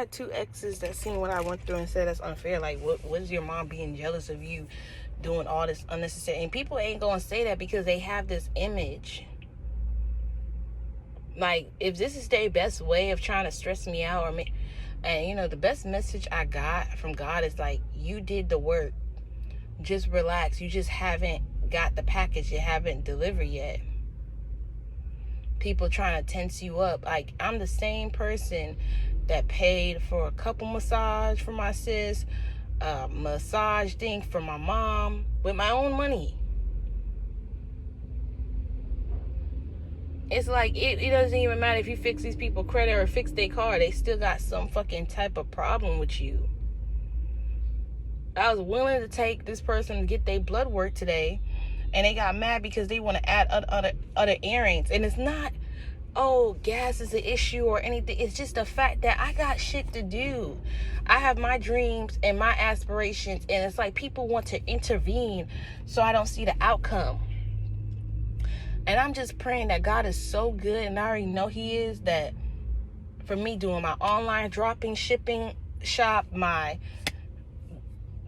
had 2 exes that seen what I went through and said that's unfair. Like, what is your mom being jealous of you doing all this unnecessary? And people ain't gonna say that because they have this image. Like, if this is their best way of trying to stress me out or me, and you know, the best message I got from God is like, you did the work. Just relax. You just haven't got the package. You haven't delivered yet. People trying to tense you up. Like, I'm the same person that paid for a couple massage for my sis, massage thing for my mom with my own money. It's like, it doesn't even matter if you fix these people credit or fix their car. They still got some fucking type of problem with you. I was willing to take this person to get their blood work today, and they got mad because they want to add other errands. And it's not, oh, gas is an issue or anything. It's just the fact that I got shit to do. I have my dreams and my aspirations, and it's like people want to intervene so I don't see the outcome. And I'm just praying that God is so good, and I already know He is, that for me doing my online dropping, shipping shop, my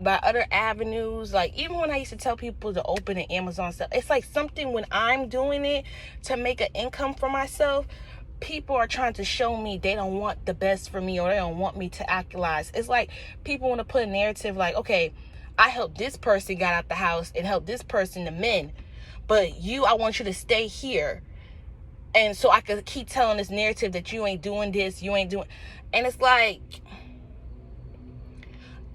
other avenues, like even when I used to tell people to open an Amazon stuff, it's like something when I'm doing it to make an income for myself, people are trying to show me they don't want the best for me, or they don't want me to actualize. It's like people want to put a narrative like, okay, I helped this person got out the house and helped this person, the men, but I want you to stay here. And so I could keep telling this narrative that you ain't doing this, you ain't doing, and it's like,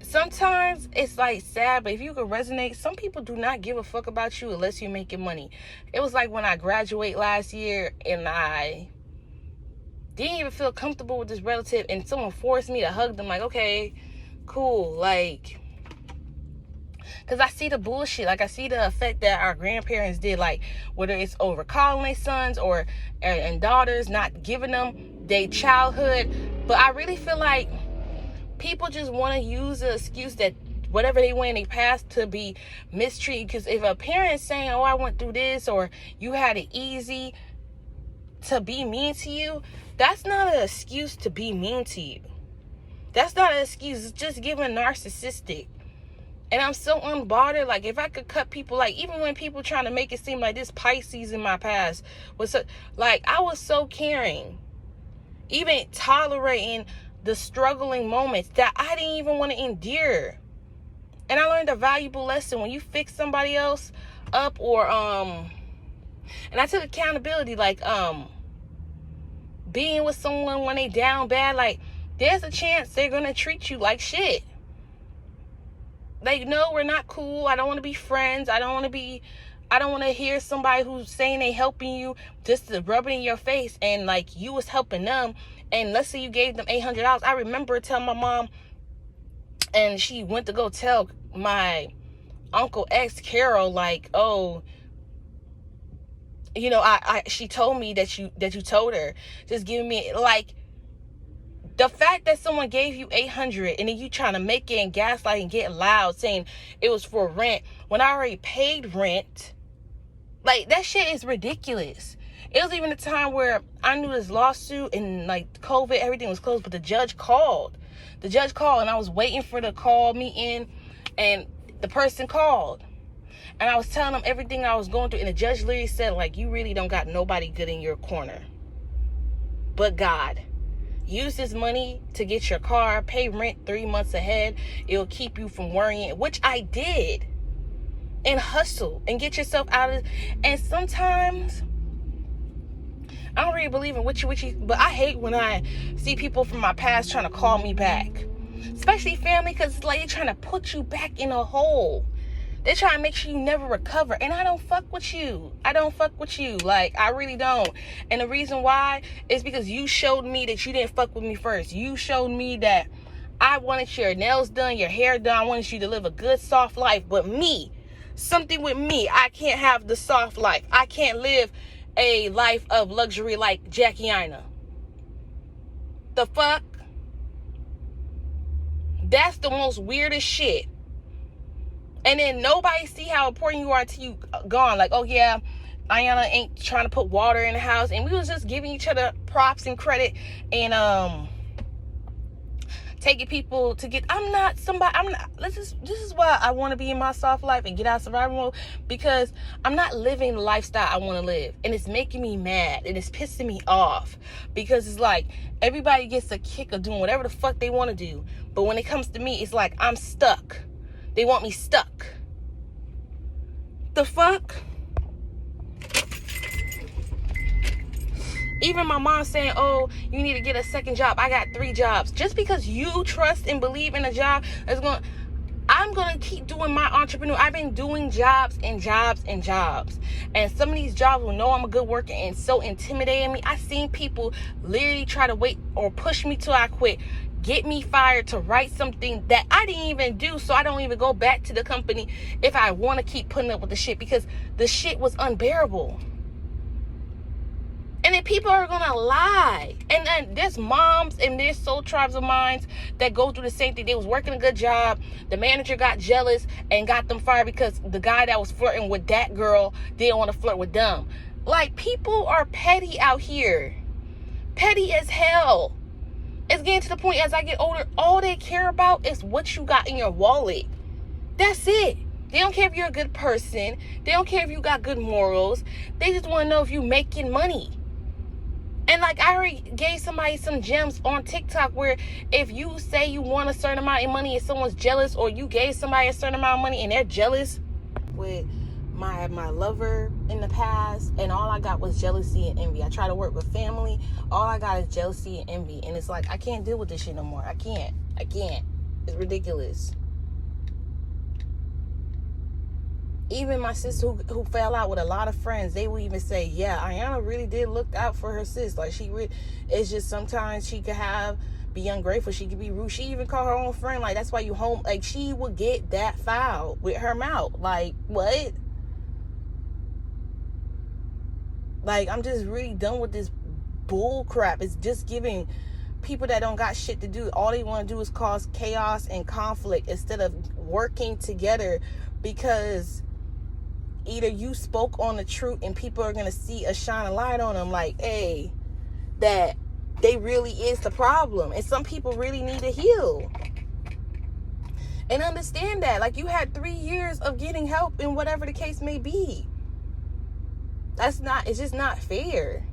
sometimes it's like sad, but if you could resonate, some people do not give a fuck about you unless you're making money. It was like when I graduated last year and I didn't even feel comfortable with this relative, and someone forced me to hug them. Like, okay, cool. Like, because I see the bullshit. Like, I see the effect that our grandparents did, like whether it's over calling their sons or and daughters, not giving them their childhood. But I really feel like people just want to use the excuse that whatever they went in their past to be mistreated. Because if a parent's saying, oh, I went through this, or you had it easy, to be mean to you, that's not an excuse to be mean to you. That's not an excuse. It's just giving narcissistic. And I'm so unbothered. Like, if I could cut people, like, even when people trying to make it seem like this Pisces in my past was so, like, I was so caring, even tolerating the struggling moments that I didn't even want to endure. And I learned a valuable lesson. When you fix somebody else up, or and I took accountability, like being with someone when they down bad, like there's a chance they're gonna treat you like shit. Like, no, we're not cool. I don't want to be friends. I don't want to hear somebody who's saying they helping you just to rub it in your face, and like you was helping them. And let's say you gave them $800. I remember telling my mom, and she went to go tell my Uncle X, Carol, like, oh, you know, she told me that you told her, just giving me, like, the fact that someone gave you $800 and then you trying to make it and gaslight and get loud saying it was for rent when I already paid rent, like, that shit is ridiculous. It was even a time where I knew this lawsuit and like COVID, everything was closed, but the judge called. And I was waiting for the call me in, and the person called. And I was telling them everything I was going through, and the judge literally said, like, you really don't got nobody good in your corner but God. Use this money to get your car, pay rent 3 months ahead. It'll keep you from worrying, which I did. And hustle and get yourself out of it. And sometimes I don't really believe in witchy, but I hate when I see people from my past trying to call me back. Especially family, because it's like they're trying to put you back in a hole. They're trying to make sure you never recover. And I don't fuck with you. Like, I really don't. And the reason why is because you showed me that you didn't fuck with me first. You showed me that I wanted your nails done, your hair done. I wanted you to live a good, soft life. But something with me, I can't have the soft life. I can't live a life of luxury like Jackie Aina. The fuck? That's the most weirdest shit. And then nobody see how important you are till you gone. Like, oh yeah, Ayana ain't trying to put water in the house. And we was just giving each other props and credit. And taking people to get. I'm not. This is why I want to be in my soft life and get out of survival mode, because I'm not living the lifestyle I want to live, and it's making me mad and it's pissing me off, because it's like everybody gets a kick of doing whatever the fuck they want to do, but when it comes to me, it's like I'm stuck. They want me stuck. The fuck? Even my mom saying, oh, you need to get a second job. I got 3 jobs. Just because you trust and believe in a job, I'm going to keep doing my entrepreneur. I've been doing jobs and jobs and jobs. And some of these jobs will know I'm a good worker and so intimidating me. I've seen people literally try to wait or push me till I quit, get me fired to write something that I didn't even do, so I don't even go back to the company if I want to keep putting up with the shit, because the shit was unbearable. And then people are gonna lie. And then there's moms and there's soul tribes of minds that go through the same thing. They was working a good job. The manager got jealous and got them fired because the guy that was flirting with that girl didn't want to flirt with them. Like, people are petty out here. Petty as hell. It's getting to the point, as I get older, all they care about is what you got in your wallet. That's it. They don't care if you're a good person. They don't care if you got good morals. They just want to know if you're making money. And like, I already gave somebody some gems on TikTok where if you say you want a certain amount of money and someone's jealous, or you gave somebody a certain amount of money and they're jealous. With my lover in the past, and all I got was jealousy and envy. I try to work with family. All I got is jealousy and envy. And it's like, I can't deal with this shit no more. I can't. It's ridiculous. Even my sister who fell out with a lot of friends, they will even say, yeah, Ayana really did look out for her sis. Like, it's just sometimes she could be ungrateful. She could be rude. She even called her own friend, like, that's why you home. Like, she would get that foul with her mouth. Like, what? Like, I'm just really done with this bull crap. It's just giving people that don't got shit to do. All they want to do is cause chaos and conflict instead of working together, because either you spoke on the truth and people are going to see a shine a light on them, like, hey, that they really is the problem. And some people really need to heal. And understand that. Like, you had 3 years of getting help in whatever the case may be. It's just not fair.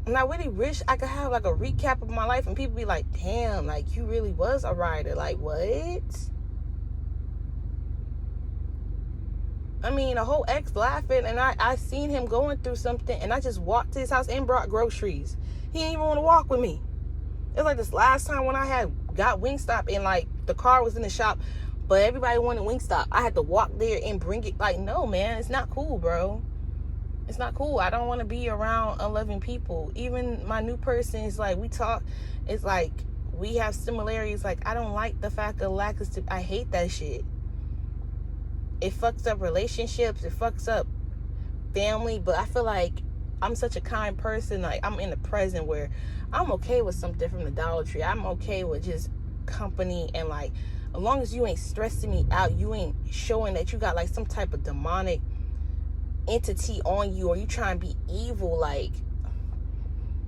And I really wish I could have like a recap of my life and people be like, damn, like, you really was a writer. Like, what? I mean, a whole ex laughing, and I seen him going through something, and I just walked to his house and brought groceries. He didn't even want to walk with me. It was like this last time when I had got Wingstop, and like the car was in the shop, but everybody wanted Wingstop. I had to walk there and bring it. Like, no, man, it's not cool, bro. It's not cool. I don't want to be around unloving people. Even my new person is like, we talk, it's like we have similarities. Like, I don't like the fact of lack of I hate that shit. It fucks up relationships. It fucks up family. But I feel like I'm such a kind person. Like, I'm in the present where I'm okay with something from the Dollar Tree. I'm okay with just company. And like, as long as you ain't stressing me out, you ain't showing that you got like some type of demonic entity on you, or you trying to be evil, like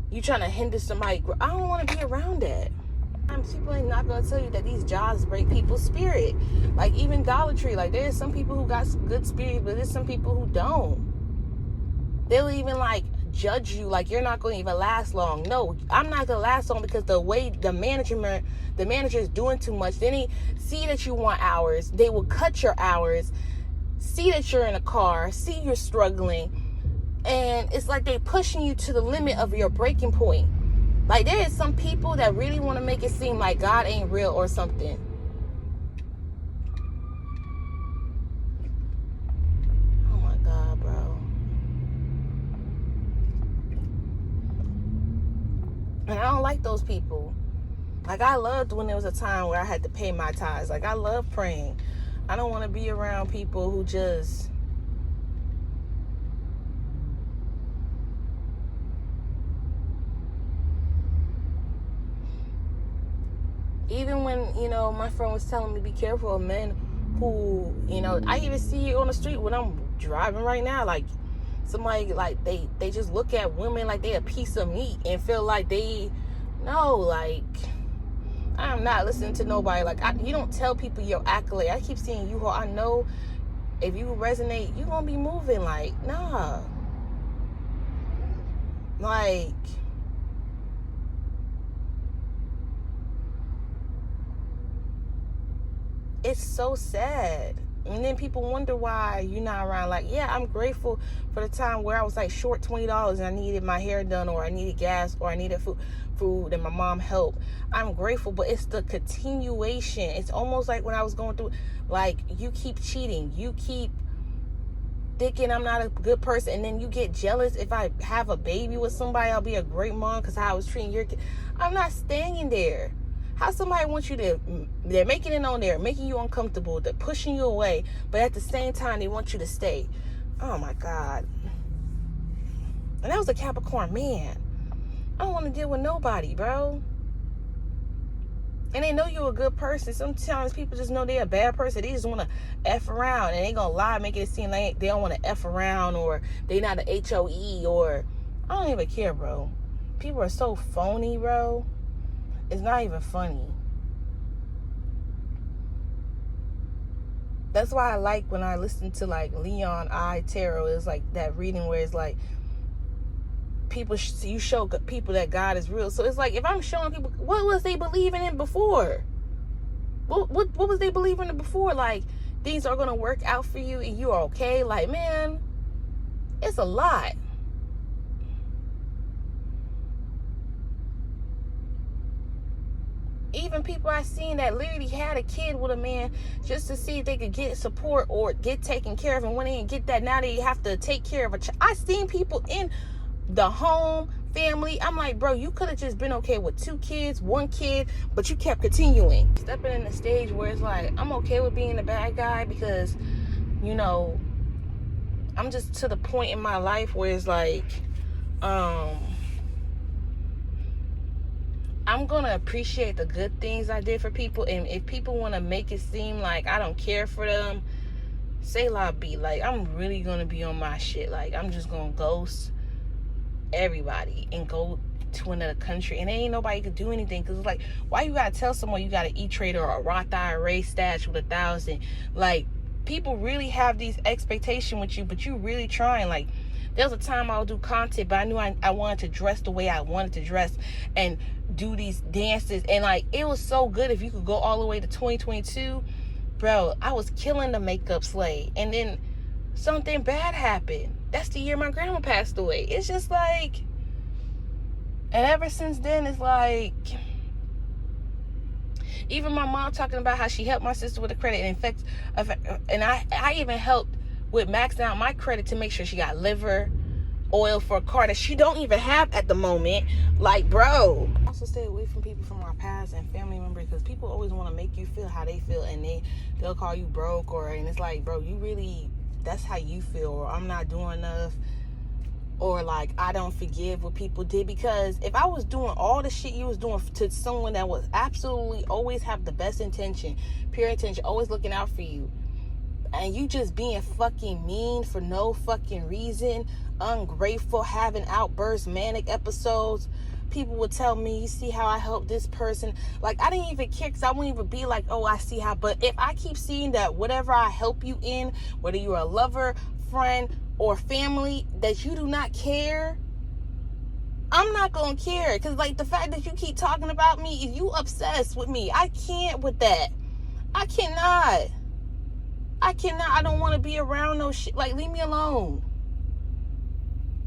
you trying to hinder somebody. I don't want to be around that. People ain't not gonna tell you that these jobs break people's spirit. Like, even Dollar Tree, like, there's some people who got some good spirit, but there's some people who don't. They'll even like judge you, like you're not gonna even last long. No, I'm not gonna last long, because the way the manager is doing too much. Then they see that you want hours, they will cut your hours, see that you're in a car, see you're struggling, and it's like they pushing you to the limit of your breaking point. Like, there is some people that really want to make it seem like God ain't real or something. Oh my God, bro. And I don't like those people. Like, I loved when there was a time where I had to pay my tithes. Like, I love praying. I don't want to be around people who just even when, my friend was telling me be careful of men who, I even see it on the street when I'm driving right now. Like, somebody, like, they just look at women like they a piece of meat and feel like they No, like, I'm not listening to nobody. Like, you don't tell people your accolade. I keep seeing you. I know if you resonate, you gonna be moving. Like, nah. Like, it's so sad. And then people wonder why you're not around. Like, yeah, I'm grateful for the time where I was like short $20 and I needed my hair done, or I needed gas, or I needed food and my mom helped. I'm grateful, but it's the continuation. It's almost like when I was going through, like, you keep cheating, you keep thinking I'm not a good person, and then you get jealous. If I have a baby with somebody, I'll be a great mom because how I was treating your kid. I'm not staying there. How somebody wants you to, they're making it on there, making you uncomfortable, they're pushing you away, but at the same time, they want you to stay. Oh my God. And that was a Capricorn man. I don't want to deal with nobody, bro. And they know you're a good person. Sometimes people just know they're a bad person. They just want to F around, and they going to lie, make it seem like they don't want to F around, or they not an HOE, or I don't even care, bro. People are so phony, bro. It's not even funny. That's why I like when I listen to like Leon I Tarot. It's like that reading where it's like people, you show people that God is real. So it's like, if I'm showing people, what was they believing in before? What was they believing in before? Like, things are gonna work out for you and you're okay. Like, man, it's a lot. Even people I seen that literally had a kid with a man just to see if they could get support or get taken care of, and when they didn't get that, now they have to take care of a child. I seen people in the home family. I'm like, bro, you could have just been okay with 2 kids, 1 kid, but you kept continuing. Stepping in the stage where it's like, I'm okay with being the bad guy because, you know, I'm just to the point in my life where it's like, I'm going to appreciate the good things I did for people. And if people want to make it seem like I don't care for them, say la be. Like, I'm really going to be on my shit. Like, I'm just going to ghost everybody and go to another country. And ain't nobody could do anything. Because it's like, why you got to tell someone you got an E-Trade or a Roth IRA stash with 1,000? Like, people really have these expectations with you, but you really trying. Like, there was a time I would do content, but I knew I wanted to dress the way I wanted to dress and do these dances. And, like, it was so good. If you could go all the way to 2022, bro, I was killing the makeup slave. And then something bad happened. That's the year my grandma passed away. It's just like, and ever since then, it's like, even my mom talking about how she helped my sister with the credit. And I even helped with maxing out my credit to make sure she got liver oil for a car that she don't even have at the moment. Like, bro. Also stay away from people from our past and family members, because people always want to make you feel how they feel, and they'll call you broke, and it's like, bro, you really, that's how you feel, or I'm not doing enough, or like, I don't forgive what people did. Because if I was doing all the shit you was doing to someone that was absolutely always have the best intention, pure intention, always looking out for you, and you just being fucking mean for no fucking reason, ungrateful, having outbursts, manic episodes, people would tell me, you see how I helped this person? Like, I didn't even care, because I wouldn't even be like, oh, I see how. But if I keep seeing that whatever I help you in, whether you're a lover, friend, or family, that you do not care, I'm not gonna care. Because, like, the fact that you keep talking about me, if you obsessed with me, I can't with that. I cannot. I don't want to be around no shit. Like, leave me alone.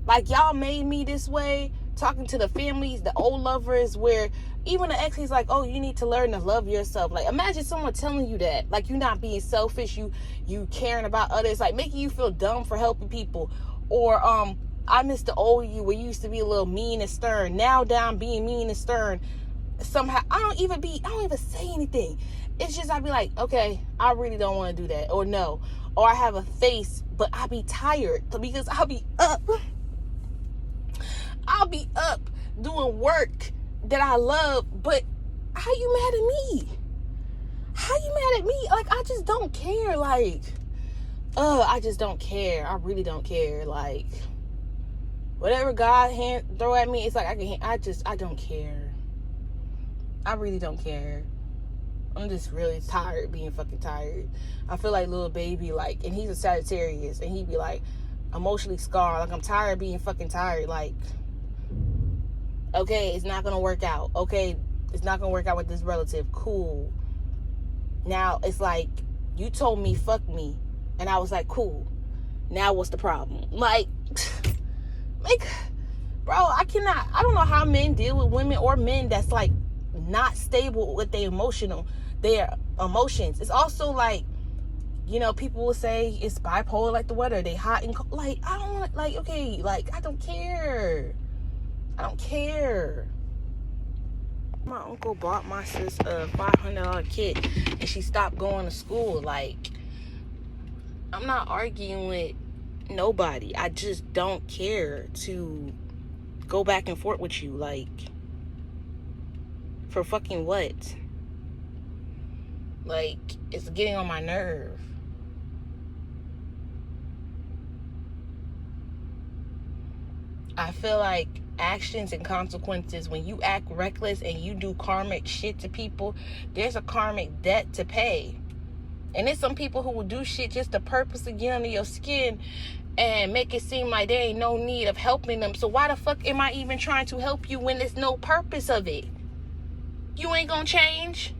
Like, y'all made me this way. Talking to the families, the old lovers, where even the ex, he's like, oh, you need to learn to love yourself. Like, imagine someone telling you that. Like, you not being selfish, you caring about others, like making you feel dumb for helping people. Or I miss the old you where you used to be a little mean and stern. Now down being mean and stern. Somehow I don't even say anything. It's just, I'd be like, okay, I really don't want to do that, or no. Or I have a face, but I be tired because I'll be up doing work that I love. But how you mad at me? How you mad at me? Like, I just don't care. Like, I just don't care. I really don't care. Like, whatever God throw at me, it's like I don't care. I really don't care. I'm just really tired, being fucking tired. I feel like little baby, like, and he's a Sagittarius, and he'd be like emotionally scarred. Like, I'm tired of being fucking tired. Like, okay, it's not gonna work out. Okay, it's not gonna work out with this relative. Cool. Now it's like, you told me fuck me, and I was like, cool. Now what's the problem? Like, bro, I don't know how men deal with women or men that's like not stable with their emotions. It's also like, you know, people will say it's bipolar like the weather. They hot and cold. Like, I don't want, like, okay, like, I don't care. My uncle bought my sis a $500 kit and she stopped going to school. Like, I'm not arguing with nobody. I just don't care to go back and forth with you. Like, for fucking what? Like, it's getting on my nerve. I feel like actions and consequences, when you act reckless and you do karmic shit to people, there's a karmic debt to pay. And there's some people who will do shit just to purposely get under your skin and make it seem like there ain't no need of helping them. So why the fuck am I even trying to help you when there's no purpose of it? You ain't gonna change.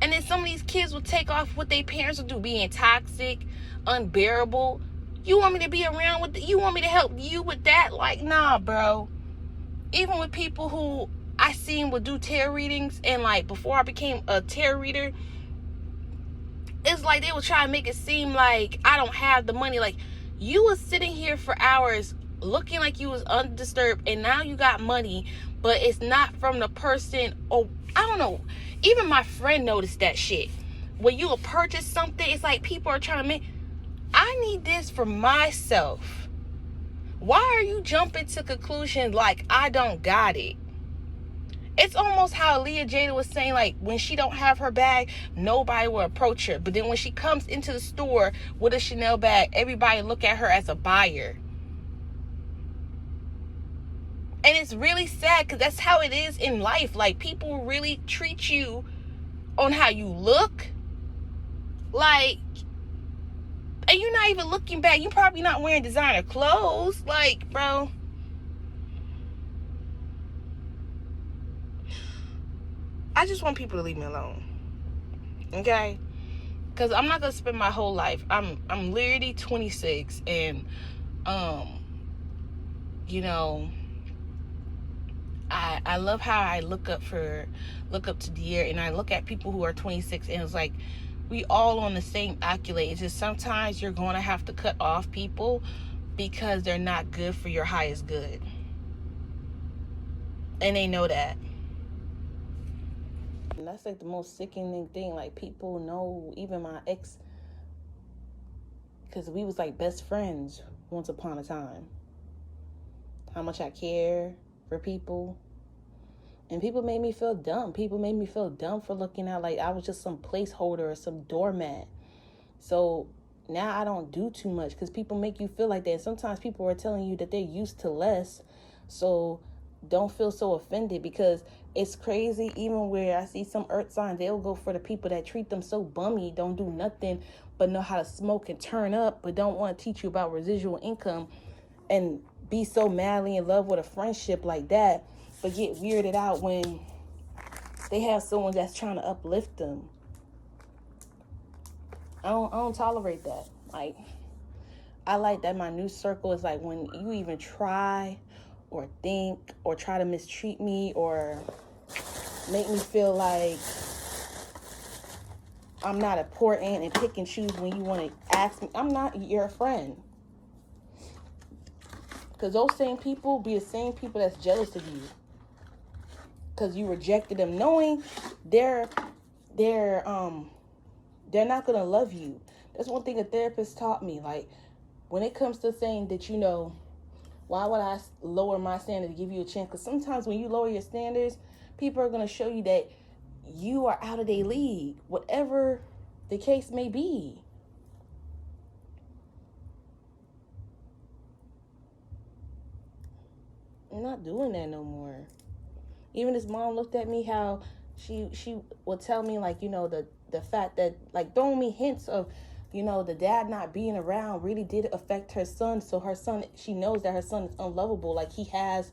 And then some of these kids will take off what their parents will do, being toxic, unbearable. You want me to be around with you want me to help you with that? Like, nah, bro. Even with people who I seen would do tarot readings, and like before I became a tarot reader, it's like they would try to make it seem like I don't have the money. Like, you was sitting here for hours looking like you was undisturbed, and now you got money, but it's not from the person. Or I don't know. Even my friend noticed that shit. When you will purchase something, it's like people are trying to make, I need this for myself. Why are you jumping to conclusions like I don't got it? It's almost how Leah Jada was saying, like, when she don't have her bag, nobody will approach her. But then when she comes into the store with a Chanel bag, everybody look at her as a buyer. And it's really sad because that's how it is in life. Like, people really treat you on how you look. Like, and you're not even looking back. You're probably not wearing designer clothes. Like, bro. I just want people to leave me alone. Okay? Because I'm not going to spend my whole life. I'm literally 26. And, you know, I love how I look up to Dear, and I look at people who are 26, and it's like, we all on the same accolade. It's just sometimes you're going to have to cut off people because they're not good for your highest good. And they know that. And that's like the most sickening thing. Like, people know, even my ex, because we was like best friends once upon a time, how much I care for people. And people made me feel dumb. People made me feel dumb for looking out like I was just some placeholder or some doormat. So now I don't do too much because people make you feel like that. And sometimes people are telling you that they're used to less. So don't feel so offended, because it's crazy. Even where I see some earth signs, they'll go for the people that treat them so bummy, don't do nothing but know how to smoke and turn up, but don't want to teach you about residual income, and be so madly in love with a friendship like that, but get weirded out when they have someone that's trying to uplift them. I don't tolerate that. Like, I like that my new circle is like, when you even try or think or try to mistreat me or make me feel like I'm not important and pick and choose when you want to ask me, I'm not your friend. Because those same people be the same people that's jealous of you, because you rejected them, knowing they're not gonna love you. That's one thing a therapist taught me. Like, when it comes to saying that, you know, why would I lower my standard to give you a chance? Because sometimes when you lower your standards, people are gonna show you that you are out of their league, whatever the case may be. I'm not doing that no more. Even his mom looked at me how she would tell me, like, the fact that, like, throwing me hints of, the dad not being around really did affect her son. So her son, she knows that her son is unlovable. Like, he has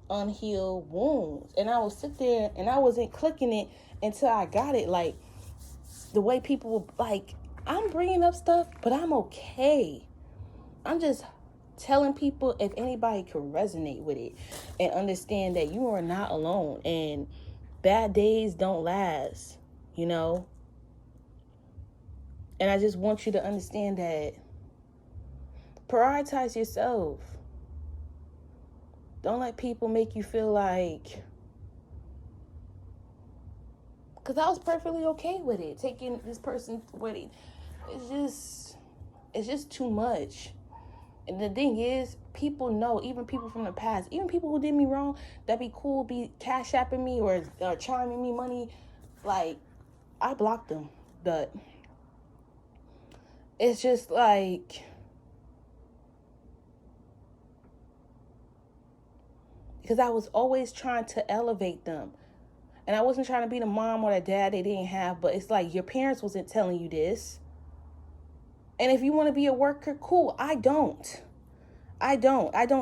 unhealed wounds. And I would sit there and I wasn't clicking it until I got it. Like, the way people, like, I'm bringing up stuff, but I'm okay. I'm just telling people if anybody can resonate with it and understand that you are not alone, and bad days don't last, And I just want you to understand that prioritize yourself. Don't let people make you feel like, because I was perfectly okay with it, taking this person's wedding. It's just too much. And the thing is, people know, even people from the past, even people who did me wrong, that be cool, be cash apping me or charming me money, like, I blocked them. But it's just like, because I was always trying to elevate them. And I wasn't trying to be the mom or the dad they didn't have, but it's like, your parents wasn't telling you this. And if you want to be a worker, cool. I don't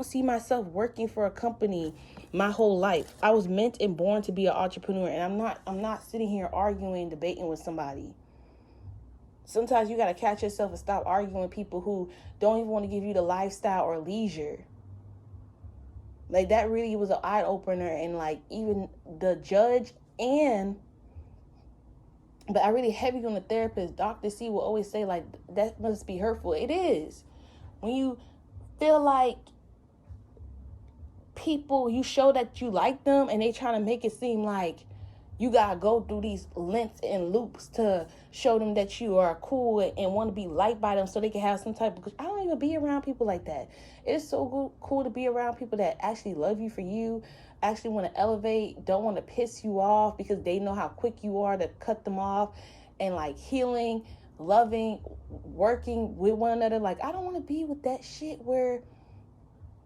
see myself working for a company my whole life. I was meant and born to be an entrepreneur, and I'm not sitting here arguing, debating with somebody. Sometimes you got to catch yourself and stop arguing with people who don't even want to give you the lifestyle or leisure. Like, that really was an eye opener, and like, even the judge but I really heavy on the therapist. Dr. C will always say, like, that must be hurtful. It is. When you feel like people, you show that you like them and they trying to make it seem like you got to go through these lengths and loops to show them that you are cool and want to be liked by them so they can have some type of... I don't even be around people like that. It's so cool to be around people that actually love you for you, actually want to elevate, don't want to piss you off because they know how quick you are to cut them off, and like healing, loving, working with one another. Like, I don't want to be with that shit where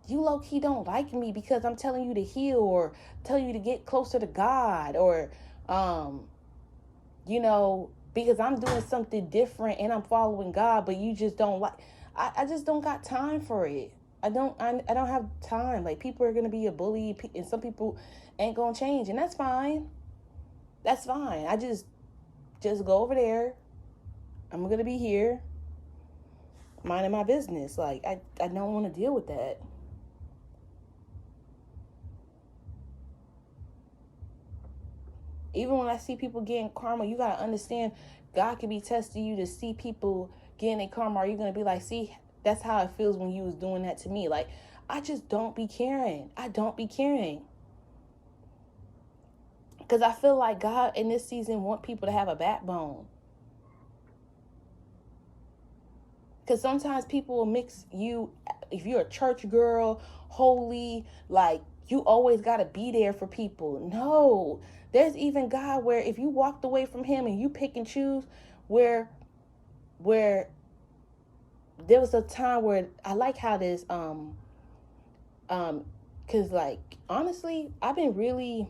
you low-key don't like me because I'm telling you to heal or tell you to get closer to God, or, because I'm doing something different and I'm following God, but you just don't like... I just don't got time for it. I don't have time. Like, people are going to be a bully, and some people ain't going to change, and that's fine. That's fine. I just go over there. I'm going to be here minding my business. Like, I don't want to deal with that. Even when I see people getting karma, you got to understand, God can be testing you to see people getting a karma. Are you going to be like, see, that's how it feels when you was doing that to me? Like, I just don't be caring. I don't be caring. Because I feel like God in this season want people to have a backbone. Because sometimes people will mix you, if you're a church girl, holy, like, you always got to be there for people. No, there's even God where if you walked away from him and you pick and choose, where there was a time where I like how this, because, like, honestly, I've been really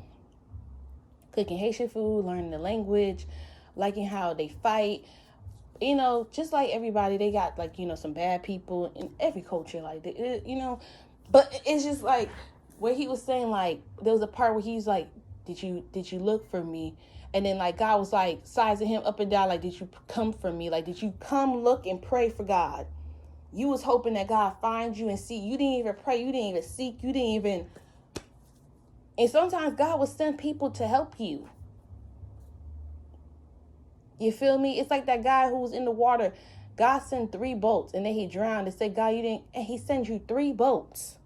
cooking Haitian food, learning the language, liking how they fight. Just like everybody, they got, like, some bad people in every culture, like, but it's just like where he was saying, like, there was a part where he's like, did you look for me? And then, like, God was like sizing him up and down, like, did you come for me? Like, did you come, look, and pray for God? You was hoping that God find you and see. You didn't even pray. You didn't even seek. You didn't even... And sometimes God will send people to help you. You feel me? It's like that guy who was in the water. God sent 3 boats and then he drowned and said, God, you didn't... And he sends you 3 boats.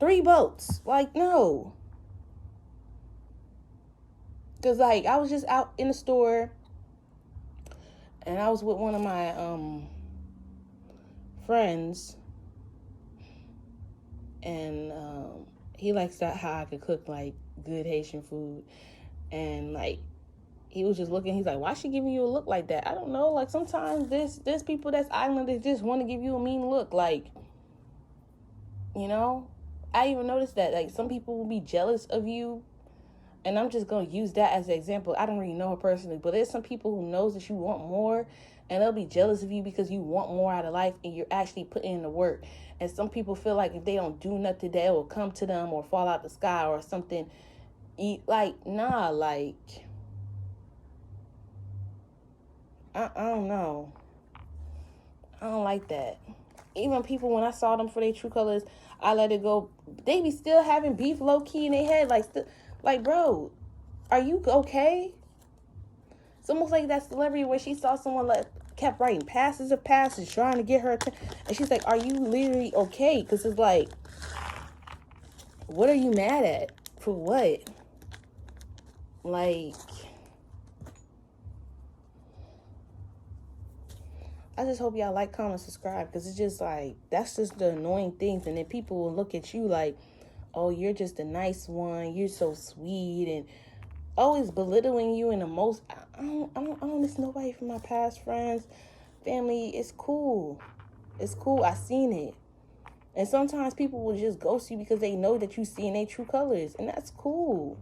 3 boats. Like, no. Because, like, I was just out in the store and I was with one of my friends, and he likes that how I could cook, like, good Haitian food. And, like, he was just looking, he's like, why is she giving you a look like that? I don't know. Like, sometimes there's people that's islanders just want to give you a mean look. Like, I even noticed that, like, some people will be jealous of you, and I'm just going to use that as an example. I don't really know her personally, but there's some people who knows that you want more, and they'll be jealous of you because you want more out of life, and you're actually putting in the work. And some people feel like if they don't do nothing, that it will come to them or fall out the sky or something. Like, nah, like, I don't know. I don't like that. Even people, when I saw them for their true colors, I let it go. They be still having beef low key in their head. Like, bro, are you okay? It's almost like that celebrity where she saw someone kept writing passes of passes, trying to get her attention. And she's like, are you literally okay? Because it's like, what are you mad at? For what? Like, I just hope y'all like, comment, subscribe, because it's just like, that's just the annoying things. And then people will look at you like, oh, you're just a nice one, you're so sweet, and always belittling you in the most. I don't miss nobody from my past friends, family. It's cool. I seen it. And sometimes people will just ghost you because they know that you see in their true colors, and that's cool.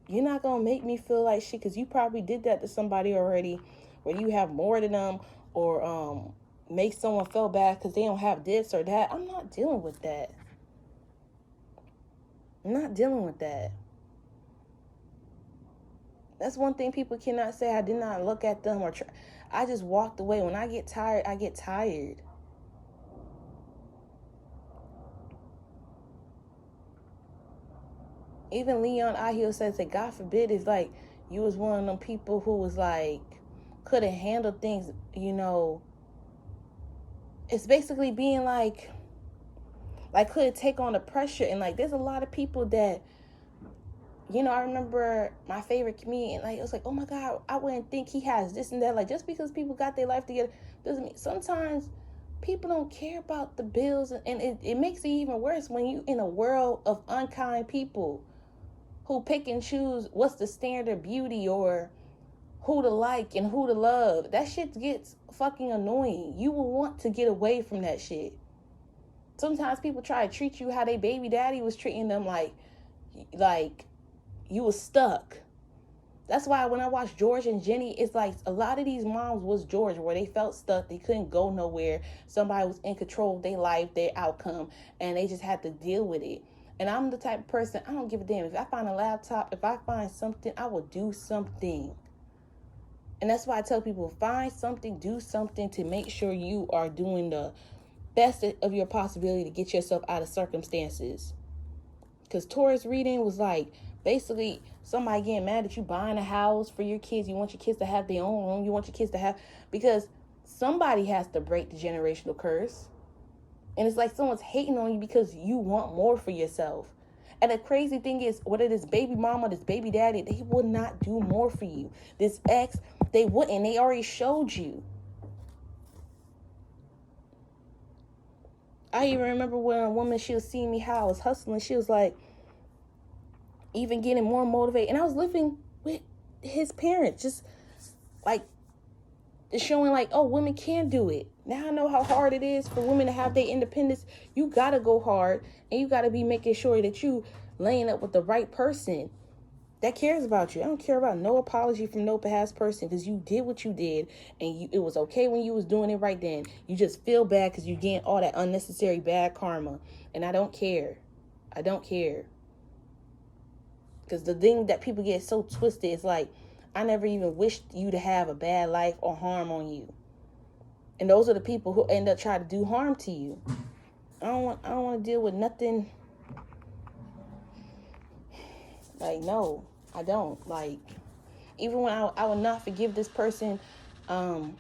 You're not gonna make me feel like shit because you probably did that to somebody already, where you have more than them, or make someone feel bad because they don't have this or that. I'm not dealing with that. I'm not dealing with that. That's one thing people cannot say. I did not look at them or try. I just walked away. When I get tired, I get tired. Even Leon Ahio says that God forbid if like you was one of them people who was like couldn't handle things, you know. It's basically being like couldn't take on the pressure. And like there's a lot of people that, you know, I remember my favorite comedian, like, it was like, oh my God, I wouldn't think he has this and that. Like, just because people got their life together doesn't mean. Sometimes people don't care about the bills, and it makes it even worse when you in a world of unkind people who pick and choose what's the standard beauty or who to like and who to love. That shit gets fucking annoying. You will want to get away from that shit. Sometimes people try to treat you how they baby daddy was treating them, like you was stuck. That's why when I watch George and Jenny, it's like a lot of these moms was George, where they felt stuck. They couldn't go nowhere. Somebody was in control of their life, their outcome, and they just had to deal with it. And I'm the type of person, I don't give a damn. If I find a laptop, if I find something, I will do something. And that's why I tell people, find something, do something to make sure you are doing the best of your possibility to get yourself out of circumstances. Because Taurus reading was like, basically, somebody getting mad at you buying a house for your kids. You want your kids to have their own room. You want your kids to have, because somebody has to break the generational curse. And it's like someone's hating on you because you want more for yourself. And the crazy thing is, whether this baby mama, this baby daddy, they would not do more for you. This ex, they wouldn't. They already showed you. I even remember when a woman, she was seeing me how I was hustling. She was like, even getting more motivated. And I was living with his parents, just like showing like, oh, women can do it. Now I know how hard it is for women to have their independence. You got to go hard, and you got to be making sure that you laying up with the right person that cares about you. I don't care about no apology from no past person, because you did what you did, and it was okay when you was doing it right then. You just feel bad because you're getting all that unnecessary bad karma, and I don't care. I don't care. Because the thing that people get so twisted is like, I never even wished you to have a bad life or harm on you. And those are the people who end up trying to do harm to you. I don't want to deal with nothing. Like, no, I don't. Like, even when I would not forgive this person, and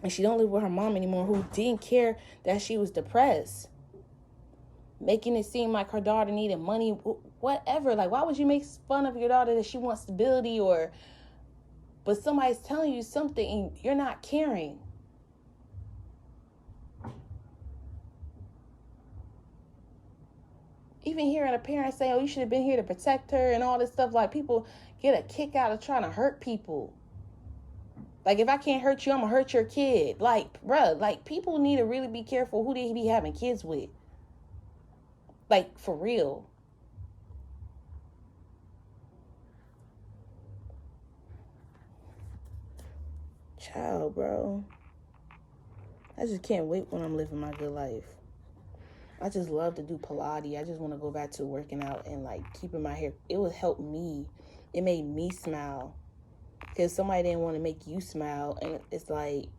she don't live with her mom anymore, who didn't care that she was depressed, making it seem like her daughter needed money, whatever. Like, why would you make fun of your daughter that she wants stability, but somebody's telling you something and you're not caring? Even hearing a parent say, oh, you should have been here to protect her and all this stuff, like, people get a kick out of trying to hurt people. Like, if I can't hurt you, I'm gonna hurt your kid. Like, bruh, like, people need to really be careful who they be having kids with. Like, for real. Child, bro. I just can't wait when I'm living my good life. I just love to do Pilates. I just want to go back to working out and, like, keeping my hair. It would help me. It made me smile. Because somebody didn't want to make you smile. And it's like,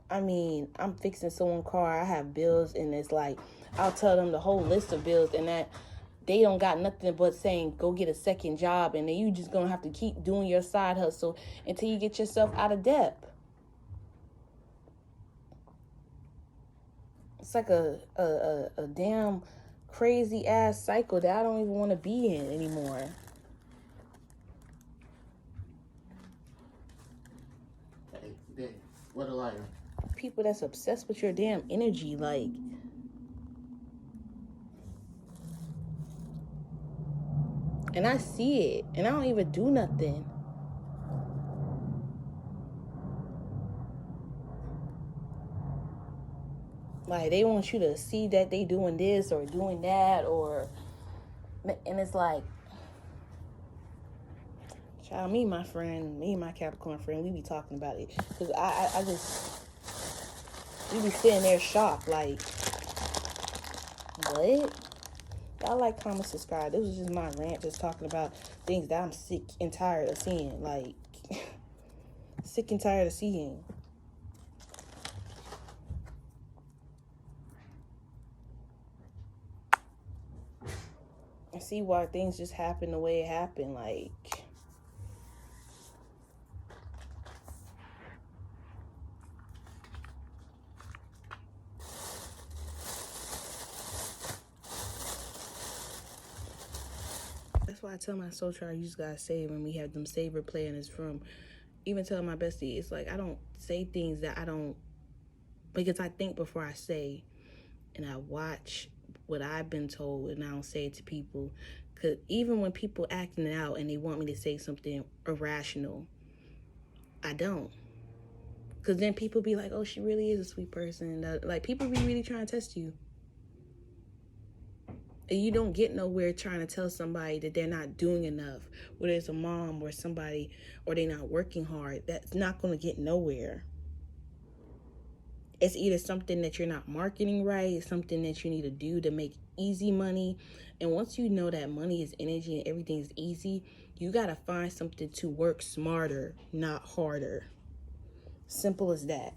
I mean, I'm fixing someone's car. I have bills. And it's like, I'll tell them the whole list of bills. And that they don't got nothing but saying, go get a second job. And then you just going to have to keep doing your side hustle until you get yourself out of debt. It's like a damn crazy ass cycle that I don't even want to be in anymore. Hey, what a liar. People that's obsessed with your damn energy, like. And I see it, and I don't even do nothing. Like, they want you to see that they doing this or doing that, or, and it's like, child, me and my Capricorn friend, we be talking about it. Because I just, we be sitting there shocked, like, what? Y'all like, comment, subscribe. This was just my rant, just talking about things that I'm sick and tired of seeing. Like, sick and tired of seeing. I see why things just happen the way it happened. Like, that's why I tell my soul child, you just gotta say when we have them saber play in this room. Even tell my bestie, it's like I don't say things that I don't, because I think before I say, and I watch what I've been told, and I don't say it to people. Because even when people acting out and they want me to say something irrational, I don't. Because then people be like, oh, she really is a sweet person. Like, people be really trying to test you. And you don't get nowhere trying to tell somebody that they're not doing enough, whether it's a mom or somebody, or they're not working hard. That's not going to get nowhere. It's either something that you're not marketing right, it's something that you need to do to make easy money. And once you know that money is energy and everything is easy, you got to find something to work smarter, not harder. Simple as that.